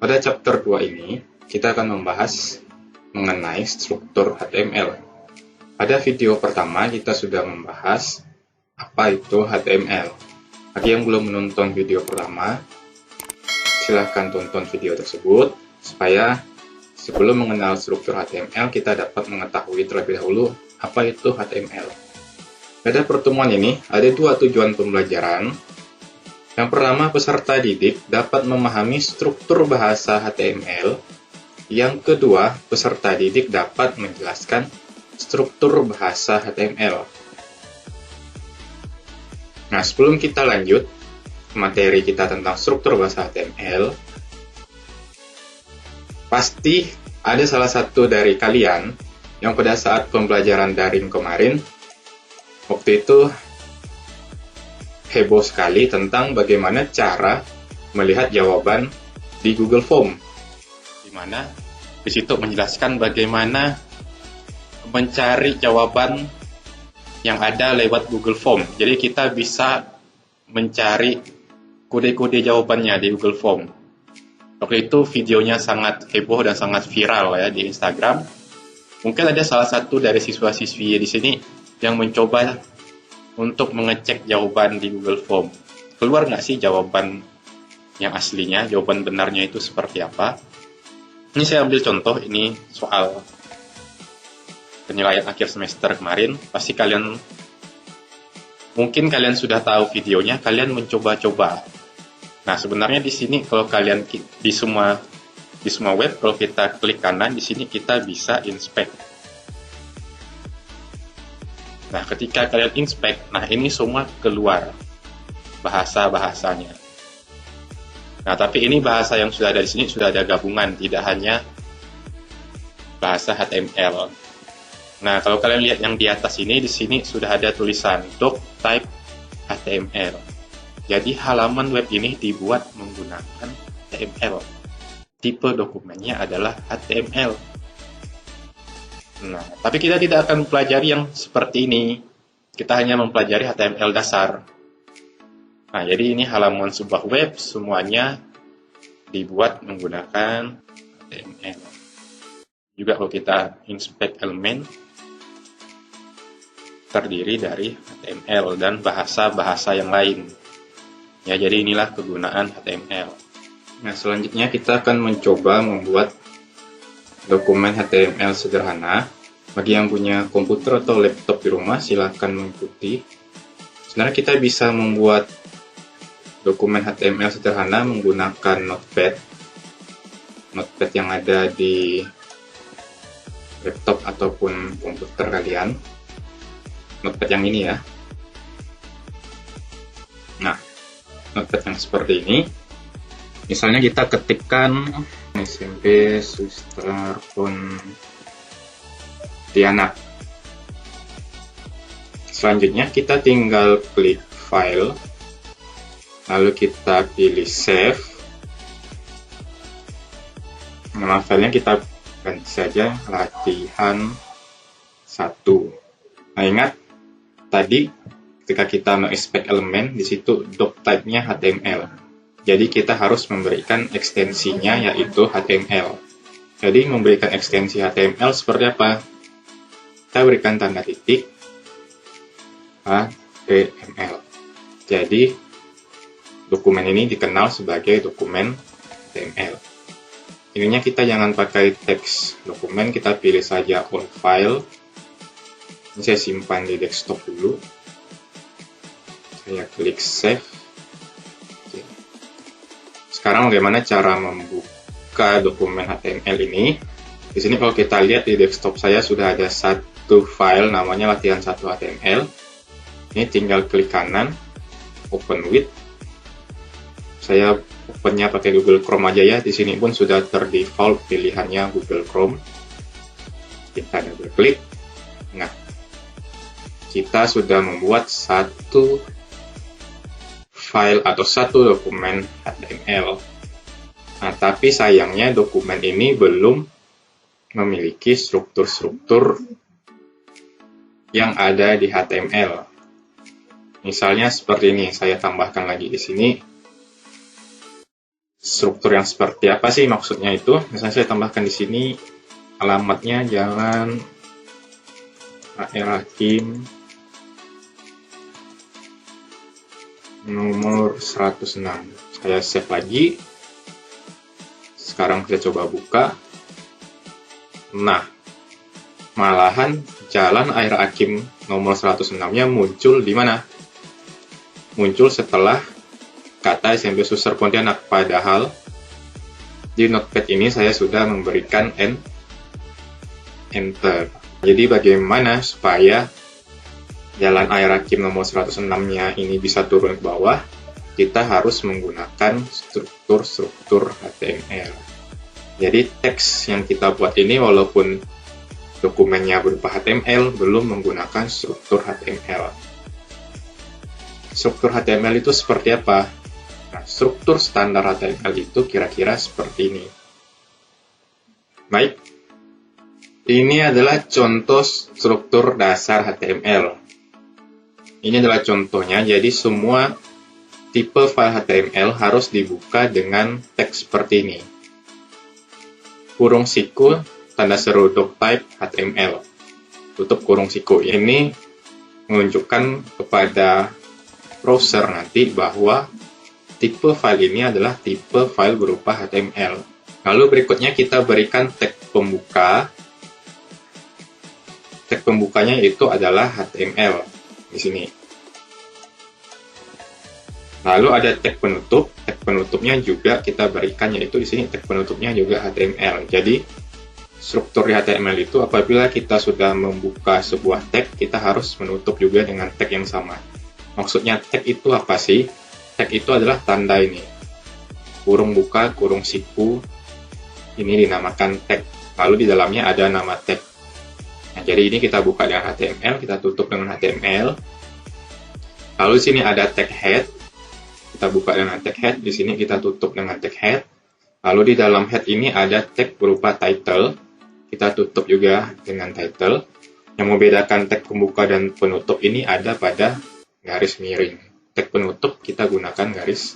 Pada chapter 2 ini, kita akan membahas mengenai struktur HTML. Pada video pertama, kita sudah membahas apa itu HTML. Bagi yang belum menonton video pertama, silahkan tonton video tersebut, supaya sebelum mengenal struktur HTML, kita dapat mengetahui terlebih dahulu apa itu HTML. Pada pertemuan ini, ada dua tujuan pembelajaran. Yang pertama, peserta didik dapat memahami struktur bahasa HTML. Yang kedua, peserta didik dapat menjelaskan struktur bahasa HTML. Nah, sebelum kita lanjut ke materi kita tentang struktur bahasa HTML, pasti ada salah satu dari kalian yang pada saat pembelajaran daring kemarin, waktu itu heboh sekali tentang bagaimana cara melihat jawaban di Google Form, di mana di situ menjelaskan bagaimana mencari jawaban yang ada lewat Google Form. Jadi kita bisa mencari kode-kode jawabannya di Google Form. Waktu itu videonya sangat heboh dan sangat viral ya di Instagram. Mungkin ada salah satu dari siswa-siswi di sini yang mencoba untuk mengecek jawaban di Google Form. Keluar nggak sih jawaban yang aslinya, jawaban benarnya itu seperti apa? Ini saya ambil contoh, ini soal penilaian akhir semester kemarin. Pasti mungkin kalian sudah tahu videonya, kalian mencoba-coba. Nah, sebenarnya di sini kalau kalian di semua web, kalau kita klik kanan, di sini kita bisa inspect. Nah, ketika kalian inspect, nah ini semua keluar bahasa-bahasanya. Nah, tapi ini bahasa yang sudah ada di sini sudah ada gabungan, tidak hanya bahasa HTML. Nah, kalau kalian lihat yang di atas ini, di sini sudah ada tulisan doc type HTML. Jadi halaman web ini dibuat menggunakan HTML. Tipe dokumennya adalah HTML. Nah, tapi kita tidak akan mempelajari yang seperti ini. Kita hanya mempelajari HTML dasar. Nah, jadi ini halaman sebuah web, semuanya dibuat menggunakan HTML. Juga kalau kita inspect elemen, terdiri dari HTML dan bahasa-bahasa yang lain. Ya, jadi inilah kegunaan HTML. Nah, selanjutnya kita akan mencoba membuat dokumen HTML sederhana. Bagi yang punya komputer atau laptop di rumah, silahkan mengikuti. Sebenarnya kita bisa membuat dokumen HTML sederhana menggunakan Notepad yang ada di laptop ataupun komputer kalian. Notepad yang ini ya. Nah, Notepad yang seperti ini. Misalnya kita ketikkan SMP Suster Pontianak. Selanjutnya kita tinggal klik file, lalu kita pilih save. Nama filenya kita ganti saja latihan 1. Nah, ingat tadi ketika kita menginspect elemen, di situ doc type-nya HTML. Jadi kita harus memberikan ekstensinya yaitu HTML. Jadi memberikan ekstensi HTML seperti apa? Kita berikan tanda titik HTML. Jadi dokumen ini dikenal sebagai dokumen HTML. Ininya kita jangan pakai teks dokumen, kita pilih saja all file. Ini saya simpan di desktop dulu. Saya klik save. Sekarang bagaimana cara membuka dokumen HTML ini? Di sini kalau kita lihat di desktop saya sudah ada satu file namanya latihan 1 HTML. Ini tinggal klik kanan, open with. Saya opennya pakai Google Chrome aja ya. Di sini pun sudah terdefault pilihannya Google Chrome. Kita double klik. Nah, kita sudah membuat satu file atau satu dokumen HTML. Nah, tapi sayangnya dokumen ini belum memiliki struktur-struktur yang ada di HTML. Misalnya seperti ini, saya tambahkan lagi di sini struktur yang seperti apa sih maksudnya itu. Misalnya saya tambahkan di sini alamatnya Jalan HR Hakim nomor 106. Saya save lagi. Sekarang kita coba buka. Nah, malahan Jalan HR Hakim nomor 106-nya muncul di mana? Muncul setelah kata SMP Suster Pontianak, padahal di notepad ini saya sudah memberikan enter. Jadi bagaimana supaya Jalan HR Hakim nomor 106-nya ini bisa turun ke bawah? Kita harus menggunakan struktur HTML. Jadi teks yang kita buat ini walaupun dokumennya berupa HTML, belum menggunakan struktur HTML. Struktur HTML itu seperti apa? Nah, struktur standar HTML itu kira-kira seperti ini. Baik, ini adalah contoh struktur dasar HTML. Ini adalah contohnya, jadi semua tipe file HTML harus dibuka dengan teks seperti ini. Kurung siku, tanda seru doctype HTML. Tutup kurung siku. Ini menunjukkan kepada browser nanti bahwa tipe file ini adalah tipe file berupa HTML. Lalu berikutnya kita berikan tag pembuka. Tag pembukanya itu adalah HTML di sini. Lalu ada tag penutup. Tag penutupnya juga kita berikan, yaitu di sini tag penutupnya juga HTML. Jadi struktur di HTML itu apabila kita sudah membuka sebuah tag, kita harus menutup juga dengan tag yang sama. Maksudnya tag itu apa sih? Tag itu adalah tanda ini. Kurung buka, kurung siku. Ini dinamakan tag. Lalu di dalamnya ada nama tag. Nah, jadi ini kita buka dengan HTML, kita tutup dengan HTML. Lalu di sini ada tag head. Kita buka dengan tag head, di sini kita tutup dengan tag head. Lalu di dalam head ini ada tag berupa title. Kita tutup juga dengan title. Yang membedakan tag pembuka dan penutup ini ada pada garis miring. Tag penutup kita gunakan garis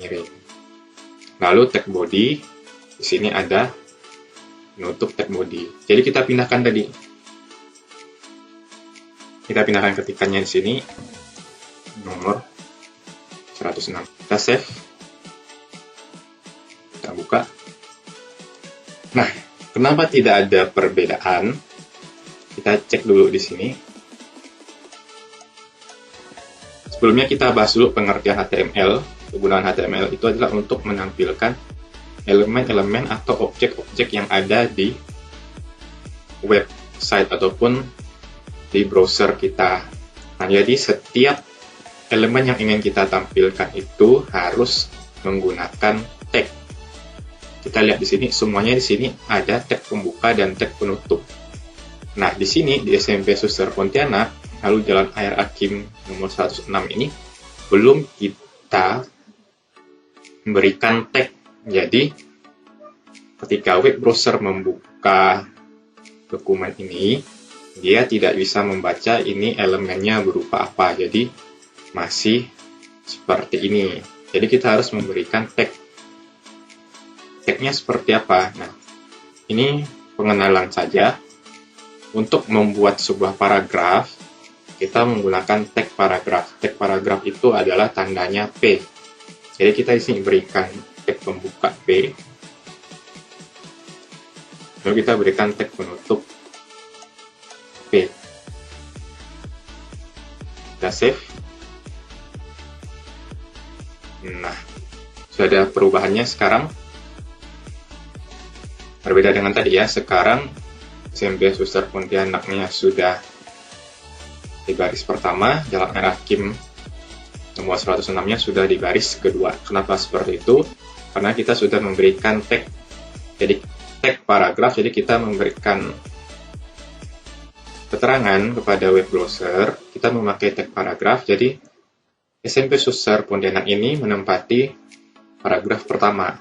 miring. Lalu tag body, di sini ada penutup tag body. Jadi kita pindahkan tadi. Kita pindahkan ketikannya di sini nomor 106. Kita save. Kita buka. Nah, kenapa tidak ada perbedaan? Kita cek dulu di sini. Sebelumnya kita bahas dulu pengertian HTML. Kegunaan HTML itu adalah untuk menampilkan elemen-elemen atau objek-objek yang ada di website ataupun di browser kita. Nah, jadi setiap elemen yang ingin kita tampilkan itu harus menggunakan tag. Kita lihat di sini, semuanya di sini ada tag pembuka dan tag penutup. Nah, di sini di SMP Suster Pontianak, lalu Jalan HR Hakim nomor 106 ini belum kita memberikan tag. Jadi, ketika web browser membuka dokumen ini, dia tidak bisa membaca ini elemennya berupa apa. Jadi, masih seperti ini. Jadi kita harus memberikan tag. Tagnya seperti apa? Nah, ini pengenalan saja. Untuk membuat sebuah paragraf, kita menggunakan tag paragraf. Tag paragraf itu adalah tandanya P. Jadi kita di sini berikan tag pembuka P. Lalu kita berikan tag penutup P. Kita save. Nah, sudah ada perubahannya sekarang. Berbeda dengan tadi ya, sekarang SMP Suster Pontianaknya sudah di baris pertama, Jalan HR Hakim nomor 106-nya sudah di baris kedua. Kenapa seperti itu? Karena kita sudah memberikan tag. Jadi tag paragraf, jadi kita memberikan keterangan kepada web browser, kita memakai tag paragraf. Jadi SMP Suster Pontianak ini menempati paragraf pertama.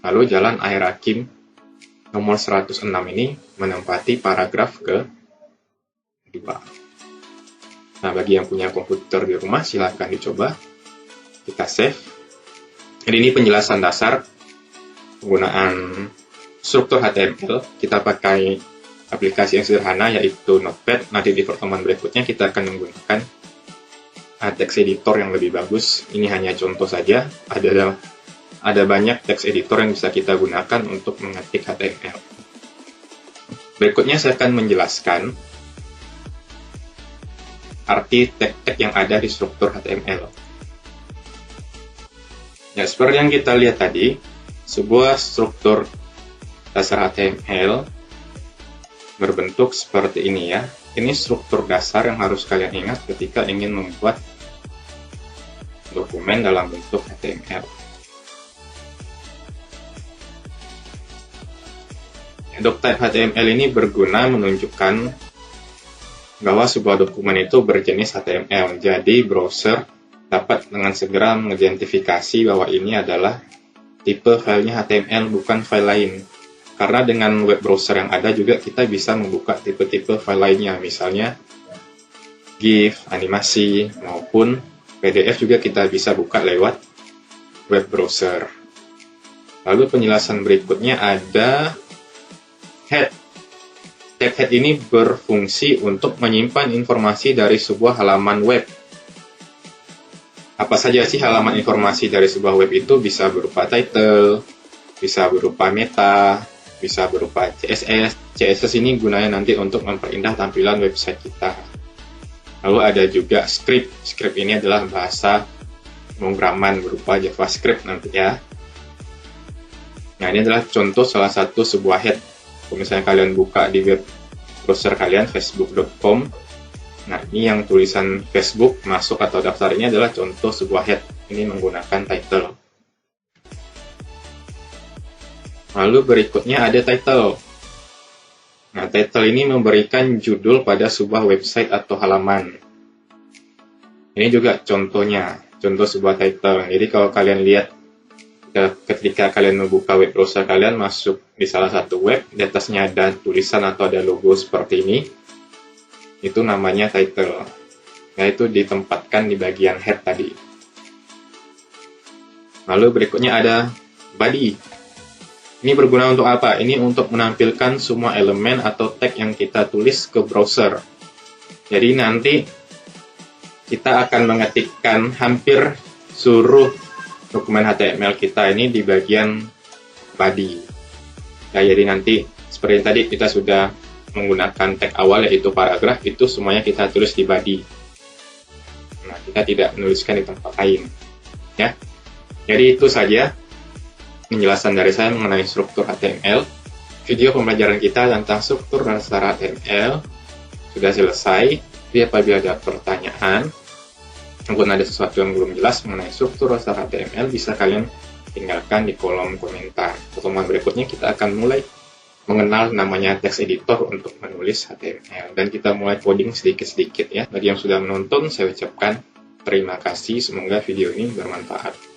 Lalu Jalan HR Hakim nomor 106 ini menempati paragraf kedua. Nah, bagi yang punya komputer di rumah, silakan dicoba. Kita save. Jadi ini penjelasan dasar penggunaan struktur HTML. Kita pakai aplikasi yang sederhana yaitu Notepad. Nanti di pertemuan berikutnya kita akan menggunakan text editor yang lebih bagus. Ini hanya contoh saja. Ada banyak text editor yang bisa kita gunakan untuk mengetik HTML. Berikutnya saya akan menjelaskan arti tag-tag yang ada di struktur HTML. Ya, seperti yang kita lihat tadi, sebuah struktur dasar HTML berbentuk seperti ini ya. Ini struktur dasar yang harus kalian ingat ketika ingin membuat dokumen dalam bentuk HTML. Doctype HTML ini berguna menunjukkan bahwa sebuah dokumen itu berjenis HTML. Jadi browser dapat dengan segera mengidentifikasi bahwa ini adalah tipe filenya HTML, bukan file lain. Karena dengan web browser yang ada juga kita bisa membuka tipe-tipe file lainnya, misalnya GIF, animasi, maupun PDF juga kita bisa buka lewat web browser. Lalu penjelasan berikutnya ada head. Tag head ini berfungsi untuk menyimpan informasi dari sebuah halaman web. Apa saja sih halaman informasi dari sebuah web itu? Bisa berupa title, bisa berupa meta, bisa berupa CSS. CSS ini gunanya nanti untuk memperindah tampilan website kita. Lalu ada juga script. Script ini adalah bahasa pemrograman berupa JavaScript nanti ya. Nah, ini adalah contoh salah satu sebuah head. Kalau misalnya kalian buka di web browser kalian, facebook.com, nah ini yang tulisan Facebook masuk atau daftar ini adalah contoh sebuah head. Ini menggunakan title. Lalu berikutnya ada title. Nah, title ini memberikan judul pada sebuah website atau halaman. Ini juga contohnya, contoh sebuah title. Jadi kalau kalian lihat ketika kalian membuka web browser kalian, masuk di salah satu web, di atasnya ada tulisan atau ada logo seperti ini, itu namanya title. Nah, itu ditempatkan di bagian head tadi. Lalu berikutnya ada body. Ini berguna untuk apa? Ini untuk menampilkan semua elemen atau tag yang kita tulis ke browser. Jadi nanti kita akan mengetikkan hampir seluruh dokumen HTML kita ini di bagian body. Nah, jadi nanti seperti yang tadi kita sudah menggunakan tag awal yaitu paragraf, itu semuanya kita tulis di body. Nah, kita tidak menuliskan di tempat lain. Ya. Jadi itu saja penjelasan dari saya mengenai struktur HTML. Video pembelajaran kita tentang struktur dasar HTML sudah selesai. Jadi apabila ada pertanyaan ataupun ada sesuatu yang belum jelas mengenai struktur dasar HTML, bisa kalian tinggalkan di kolom komentar. Pertemuan berikutnya kita akan mulai mengenal namanya text editor untuk menulis HTML. Dan kita mulai coding sedikit-sedikit ya. Bagi yang sudah menonton, saya ucapkan terima kasih. Semoga video ini bermanfaat.